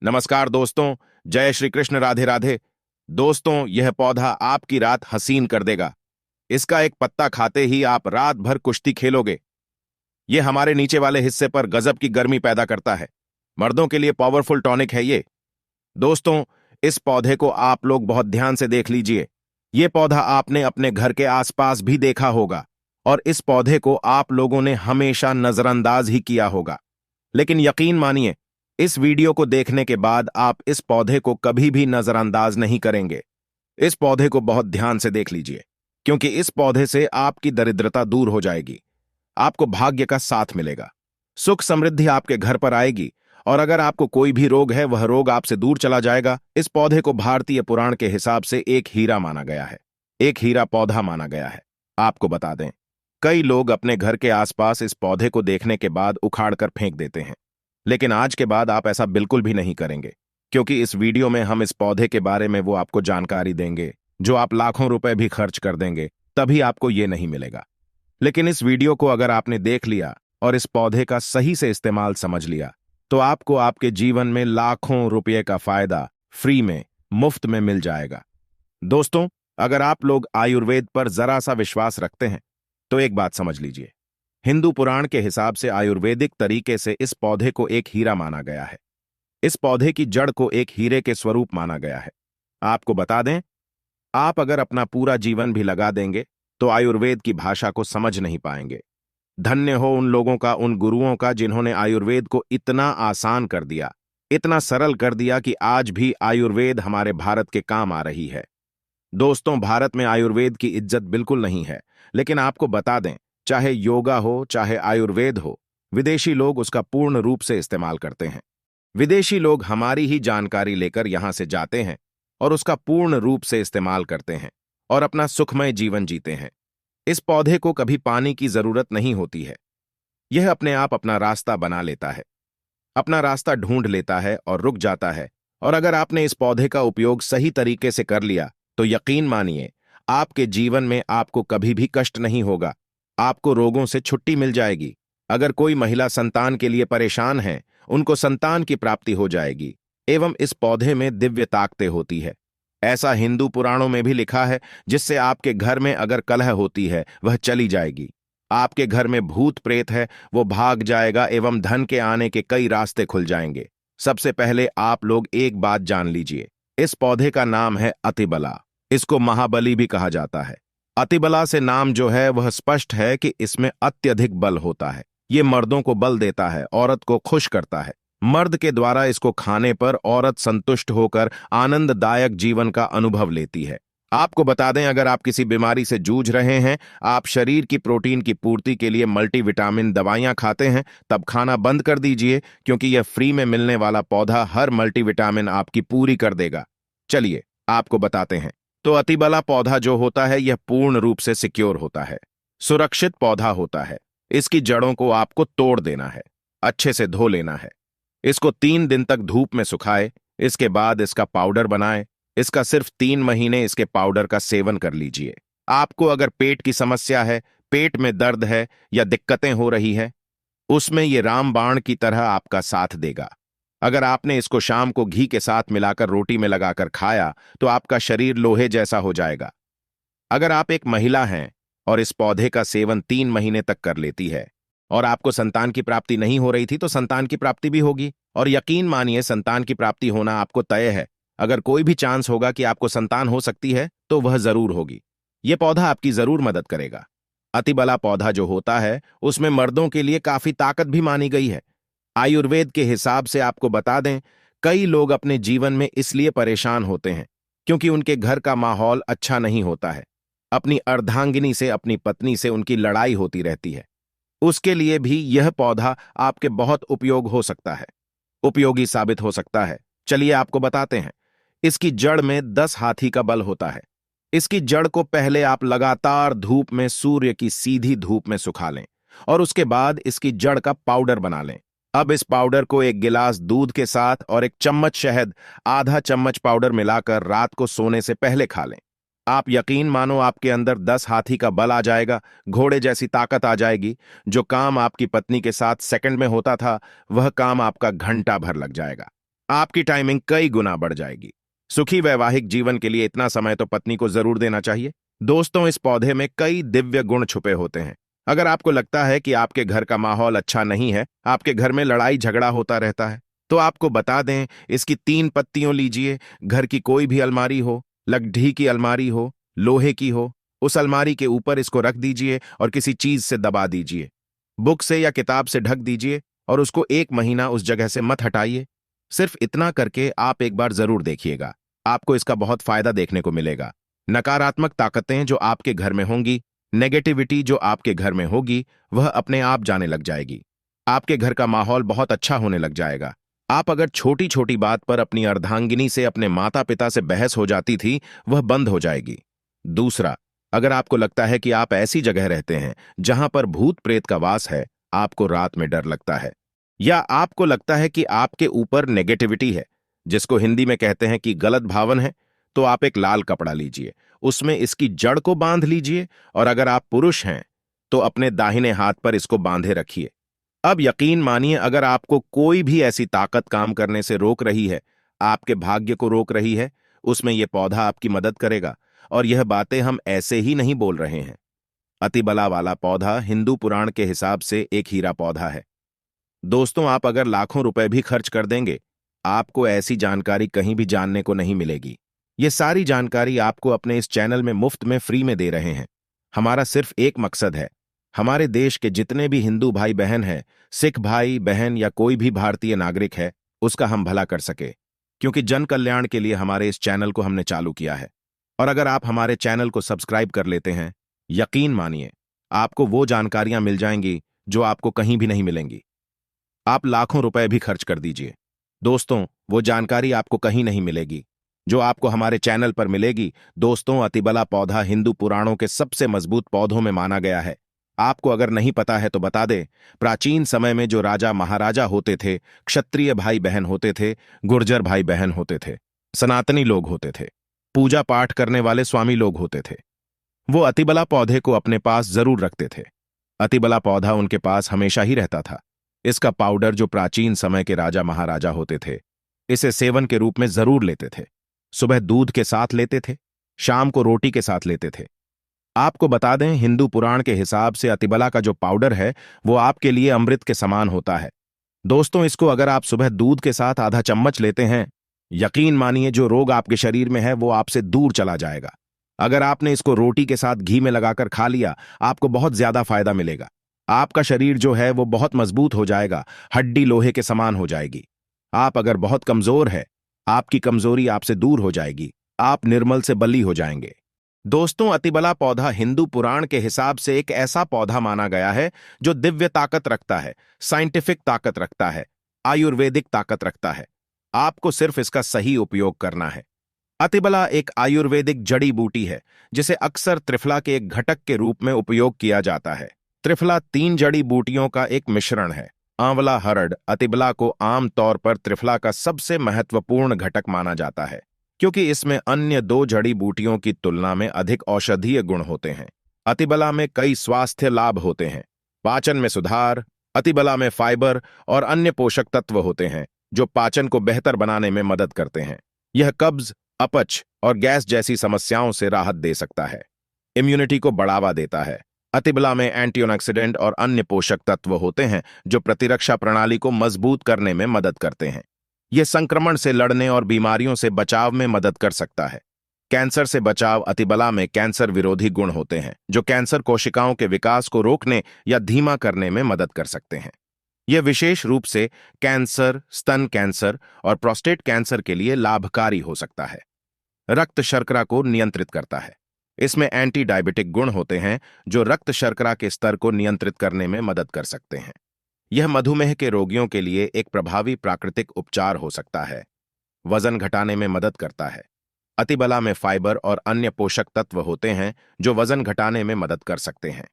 नमस्कार दोस्तों, जय श्री कृष्ण, राधे राधे। दोस्तों, यह पौधा आपकी रात हसीन कर देगा। इसका एक पत्ता खाते ही आप रात भर कुश्ती खेलोगे। यह हमारे नीचे वाले हिस्से पर गजब की गर्मी पैदा करता है। मर्दों के लिए पावरफुल टॉनिक है ये। दोस्तों, इस पौधे को आप लोग बहुत ध्यान से देख लीजिए। यह पौधा आपने अपने घर के आसपास भी देखा होगा और इस पौधे को आप लोगों ने हमेशा नजरअंदाज ही किया होगा। लेकिन यकीन मानिए, इस वीडियो को देखने के बाद आप इस पौधे को कभी भी नजरअंदाज नहीं करेंगे। इस पौधे को बहुत ध्यान से देख लीजिए, क्योंकि इस पौधे से आपकी दरिद्रता दूर हो जाएगी। आपको भाग्य का साथ मिलेगा, सुख समृद्धि आपके घर पर आएगी और अगर आपको कोई भी रोग है वह रोग आपसे दूर चला जाएगा। इस पौधे को भारतीय पुराण के हिसाब से एक हीरा माना गया है, एक हीरा पौधा माना गया है। आपको बता दें, कई लोग अपने घर के आसपास इस पौधे को देखने के बाद उखाड़ कर फेंक देते हैं, लेकिन आज के बाद आप ऐसा बिल्कुल भी नहीं करेंगे, क्योंकि इस वीडियो में हम इस पौधे के बारे में वो आपको जानकारी देंगे जो आप लाखों रुपए भी खर्च कर देंगे तभी आपको ये नहीं मिलेगा। लेकिन इस वीडियो को अगर आपने देख लिया और इस पौधे का सही से इस्तेमाल समझ लिया तो आपको आपके जीवन में लाखों रुपये का फायदा फ्री में, मुफ्त में मिल जाएगा। दोस्तों, अगर आप लोग आयुर्वेद पर जरा सा विश्वास रखते हैं तो एक बात समझ लीजिए, हिंदू पुराण के हिसाब से आयुर्वेदिक तरीके से इस पौधे को एक हीरा माना गया है। इस पौधे की जड़ को एक हीरे के स्वरूप माना गया है। आपको बता दें, आप अगर अपना पूरा जीवन भी लगा देंगे तो आयुर्वेद की भाषा को समझ नहीं पाएंगे। धन्य हो उन लोगों का, उन गुरुओं का, जिन्होंने आयुर्वेद को इतना आसान कर दिया, इतना सरल कर दिया कि आज भी आयुर्वेद हमारे भारत के काम आ रही है। दोस्तों, भारत में आयुर्वेद की इज्जत बिल्कुल नहीं है, लेकिन आपको बता दें, चाहे योगा हो चाहे आयुर्वेद हो, विदेशी लोग उसका पूर्ण रूप से इस्तेमाल करते हैं। विदेशी लोग हमारी ही जानकारी लेकर यहां से जाते हैं और उसका पूर्ण रूप से इस्तेमाल करते हैं और अपना सुखमय जीवन जीते हैं। इस पौधे को कभी पानी की जरूरत नहीं होती है। यह अपने आप अपना रास्ता बना लेता है, अपना रास्ता ढूंढ लेता है और रुक जाता है। और अगर आपने इस पौधे का उपयोग सही तरीके से कर लिया तो यकीन मानिए, आपके जीवन में आपको कभी भी कष्ट नहीं होगा। आपको रोगों से छुट्टी मिल जाएगी। अगर कोई महिला संतान के लिए परेशान है, उनको संतान की प्राप्ति हो जाएगी। एवं इस पौधे में दिव्य ताकतें होती है। ऐसा हिंदू पुराणों में भी लिखा है, जिससे आपके घर में अगर कलह होती है वह चली जाएगी। आपके घर में भूत प्रेत है वो भाग जाएगा एवं धन के आने के कई रास्ते खुल जाएंगे। सबसे पहले आप लोग एक बात जान लीजिए, इस पौधे का नाम है अतिबला। इसको महाबली भी कहा जाता है। अतिबला से नाम जो है वह स्पष्ट है कि इसमें अत्यधिक बल होता है। ये मर्दों को बल देता है, औरत को खुश करता है। मर्द के द्वारा इसको खाने पर औरत संतुष्ट होकर आनंददायक जीवन का अनुभव लेती है। आपको बता दें, अगर आप किसी बीमारी से जूझ रहे हैं, आप शरीर की प्रोटीन की पूर्ति के लिए मल्टीविटामिन दवाइयां खाते हैं, तब खाना बंद कर दीजिए, क्योंकि यह फ्री में मिलने वाला पौधा हर मल्टीविटामिन आपकी पूरी कर देगा। चलिए आपको बताते हैं। तो अतिबला पौधा जो होता है यह पूर्ण रूप से सिक्योर होता है, सुरक्षित पौधा होता है। इसकी जड़ों को आपको तोड़ देना है, अच्छे से धो लेना है। इसको 3 दिन तक धूप में सुखाए, इसके बाद इसका पाउडर बनाए। इसका सिर्फ 3 महीने इसके पाउडर का सेवन कर लीजिए। आपको अगर पेट की समस्या है, पेट में दर्द है या दिक्कतें हो रही है, उसमें ये रामबाण की तरह आपका साथ देगा। अगर आपने इसको शाम को घी के साथ मिलाकर रोटी में लगाकर खाया तो आपका शरीर लोहे जैसा हो जाएगा। अगर आप एक महिला हैं और इस पौधे का सेवन 3 महीने तक कर लेती है और आपको संतान की प्राप्ति नहीं हो रही थी तो संतान की प्राप्ति भी होगी। और यकीन मानिए, संतान की प्राप्ति होना आपको तय है। अगर कोई भी चांस होगा कि आपको संतान हो सकती है तो वह जरूर होगी। यह पौधा आपकी जरूर मदद करेगा। अतिबला पौधा जो होता है उसमें मर्दों के लिए काफी ताकत भी मानी गई है। आयुर्वेद के हिसाब से आपको बता दें, कई लोग अपने जीवन में इसलिए परेशान होते हैं क्योंकि उनके घर का माहौल अच्छा नहीं होता है। अपनी अर्धांगिनी से, अपनी पत्नी से उनकी लड़ाई होती रहती है। उसके लिए भी यह पौधा आपके बहुत उपयोगी साबित हो सकता है। चलिए आपको बताते हैं। इसकी जड़ में 10 हाथी का बल होता है। इसकी जड़ को पहले आप लगातार धूप में, सूर्य की सीधी धूप में सुखा लें और उसके बाद इसकी जड़ का पाउडर बना लें। अब इस पाउडर को 1 गिलास दूध के साथ और 1 चम्मच शहद, आधा चम्मच पाउडर मिलाकर रात को सोने से पहले खा लें। आप यकीन मानो, आपके अंदर 10 हाथी का बल आ जाएगा, घोड़े जैसी ताकत आ जाएगी। जो काम आपकी पत्नी के साथ सेकंड में होता था, वह काम आपका घंटा भर लग जाएगा। आपकी टाइमिंग कई गुना बढ़ जाएगी। सुखी वैवाहिक जीवन के लिए इतना समय तो पत्नी को जरूर देना चाहिए। दोस्तों, इस पौधे में कई दिव्य गुण छुपे होते हैं। अगर आपको लगता है कि आपके घर का माहौल अच्छा नहीं है, आपके घर में लड़ाई झगड़ा होता रहता है, तो आपको बता दें, इसकी 3 पत्तियों लीजिए। घर की कोई भी अलमारी हो, लकड़ी की अलमारी हो, लोहे की हो, उस अलमारी के ऊपर इसको रख दीजिए और किसी चीज से दबा दीजिए। बुक से या किताब से ढक दीजिए और उसको 1 महीना उस जगह से मत हटाइए। सिर्फ इतना करके आप एक बार जरूर देखिएगा, आपको इसका बहुत फायदा देखने को मिलेगा। नकारात्मक ताकतें जो आपके घर में होंगी, नेगेटिविटी जो आपके घर में होगी, वह अपने आप जाने लग जाएगी। आपके घर का माहौल बहुत अच्छा होने लग जाएगा। आप अगर छोटी छोटी बात पर अपनी अर्धांगिनी से, अपने माता पिता से बहस हो जाती थी, वह बंद हो जाएगी। दूसरा, अगर आपको लगता है कि आप ऐसी जगह रहते हैं जहां पर भूत प्रेत का वास है, आपको रात में डर लगता है, या आपको लगता है कि आपके ऊपर नेगेटिविटी है, जिसको हिंदी में कहते हैं कि गलत भावन है, तो आप एक लाल कपड़ा लीजिए, उसमें इसकी जड़ को बांध लीजिए और अगर आप पुरुष हैं तो अपने दाहिने हाथ पर इसको बांधे रखिए। अब यकीन मानिए, अगर आपको कोई भी ऐसी ताकत काम करने से रोक रही है, आपके भाग्य को रोक रही है, उसमें यह पौधा आपकी मदद करेगा। और यह बातें हम ऐसे ही नहीं बोल रहे हैं। अतिबला वाला पौधा हिंदू पुराण के हिसाब से एक हीरा पौधा है। दोस्तों, आप अगर लाखों रुपए भी खर्च कर देंगे, आपको ऐसी जानकारी कहीं भी जानने को नहीं मिलेगी। ये सारी जानकारी आपको अपने इस चैनल में मुफ्त में फ्री में दे रहे हैं। हमारा सिर्फ एक मकसद है, हमारे देश के जितने भी हिंदू भाई बहन हैं, सिख भाई बहन या कोई भी भारतीय नागरिक है, उसका हम भला कर सके। क्योंकि जन कल्याण के लिए हमारे इस चैनल को हमने चालू किया है। और अगर आप हमारे चैनल को सब्सक्राइब कर लेते हैं, यकीन मानिए, आपको वो जानकारियां मिल जाएंगी जो आपको कहीं भी नहीं मिलेंगी। आप लाखों रुपए भी खर्च कर दीजिए, दोस्तों, वो जानकारी आपको कहीं नहीं मिलेगी जो आपको हमारे चैनल पर मिलेगी। दोस्तों, अतिबला पौधा हिंदू पुराणों के सबसे मजबूत पौधों में माना गया है। आपको अगर नहीं पता है तो बता दे, प्राचीन समय में जो राजा महाराजा होते थे, क्षत्रिय भाई बहन होते थे, गुर्जर भाई बहन होते थे, सनातनी लोग होते थे, पूजा पाठ करने वाले स्वामी लोग होते थे, वो अतिबला पौधे को अपने पास जरूर रखते थे। अतिबला पौधा उनके पास हमेशा ही रहता था। इसका पाउडर जो प्राचीन समय के राजा महाराजा होते थे, इसे सेवन के रूप में जरूर लेते थे। सुबह दूध के साथ लेते थे, शाम को रोटी के साथ लेते थे। आपको बता दें, हिंदू पुराण के हिसाब से अतिबला का जो पाउडर है, वो आपके लिए अमृत के समान होता है। दोस्तों, इसको अगर आप सुबह दूध के साथ आधा चम्मच लेते हैं, यकीन मानिए, जो रोग आपके शरीर में है वो आपसे दूर चला जाएगा। अगर आपने इसको रोटी के साथ घी में लगाकर खा लिया, आपको बहुत ज्यादा फायदा मिलेगा। आपका शरीर जो है वो बहुत मजबूत हो जाएगा, हड्डी लोहे के समान हो जाएगी। आप अगर बहुत कमजोर है, आपकी कमजोरी आपसे दूर हो जाएगी, आप निर्मल से बली हो जाएंगे। दोस्तों, अतिबला पौधा हिंदू पुराण के हिसाब से एक ऐसा पौधा माना गया है जो दिव्य ताकत रखता है, साइंटिफिक ताकत रखता है, आयुर्वेदिक ताकत रखता है। आपको सिर्फ इसका सही उपयोग करना है। अतिबला एक आयुर्वेदिक जड़ी बूटी है जिसे अक्सर त्रिफला के एक घटक के रूप में उपयोग किया जाता है। त्रिफला 3 जड़ी बूटियों का एक मिश्रण है। आंवला हरड़ अतिबला को आम तौर पर त्रिफला का सबसे महत्वपूर्ण घटक माना जाता है, क्योंकि इसमें अन्य 2 जड़ी बूटियों की तुलना में अधिक औषधीय गुण होते हैं। अतिबला में कई स्वास्थ्य लाभ होते हैं। पाचन में सुधार, अतिबला में फाइबर और अन्य पोषक तत्व होते हैं जो पाचन को बेहतर बनाने में मदद करते हैं। यह कब्ज, अपच और गैस जैसी समस्याओं से राहत दे सकता है। इम्यूनिटी को बढ़ावा देता है। अतिबला में एंटीऑक्सीडेंट और अन्य पोषक तत्व होते हैं जो प्रतिरक्षा प्रणाली को मजबूत करने में मदद करते हैं। यह संक्रमण से लड़ने और बीमारियों से बचाव में मदद कर सकता है। कैंसर से बचाव अतिबला में कैंसर विरोधी गुण होते हैं जो कैंसर कोशिकाओं के विकास को रोकने या धीमा करने में मदद कर सकते हैं। यह विशेष रूप से कैंसर, स्तन कैंसर और प्रोस्टेट कैंसर के लिए लाभकारी हो सकता है। रक्त शर्करा को नियंत्रित करता है। इसमें एंटी डायबिटिक गुण होते हैं जो रक्त शर्करा के स्तर को नियंत्रित करने में मदद कर सकते हैं। यह मधुमेह के रोगियों के लिए एक प्रभावी प्राकृतिक उपचार हो सकता है। वजन घटाने में मदद करता है। अतिबला में फाइबर और अन्य पोषक तत्व होते हैं जो वजन घटाने में मदद कर सकते हैं।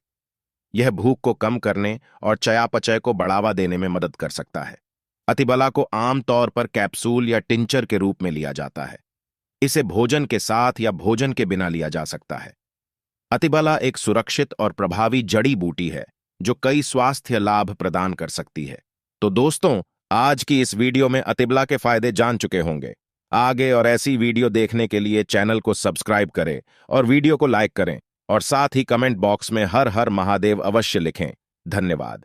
यह भूख को कम करने और चयापचय को बढ़ावा देने में मदद कर सकता है। अतिबला को आमतौर पर कैप्सूल या टिंचर के रूप में लिया जाता है। इसे भोजन के साथ या भोजन के बिना लिया जा सकता है। अतिबला एक सुरक्षित और प्रभावी जड़ी बूटी है जो कई स्वास्थ्य लाभ प्रदान कर सकती है। तो दोस्तों, आज की इस वीडियो में अतिबला के फायदे जान चुके होंगे। आगे और ऐसी वीडियो देखने के लिए चैनल को सब्सक्राइब करें और वीडियो को लाइक करें और साथ ही कमेंट बॉक्स में हर हर महादेव अवश्य लिखें। धन्यवाद।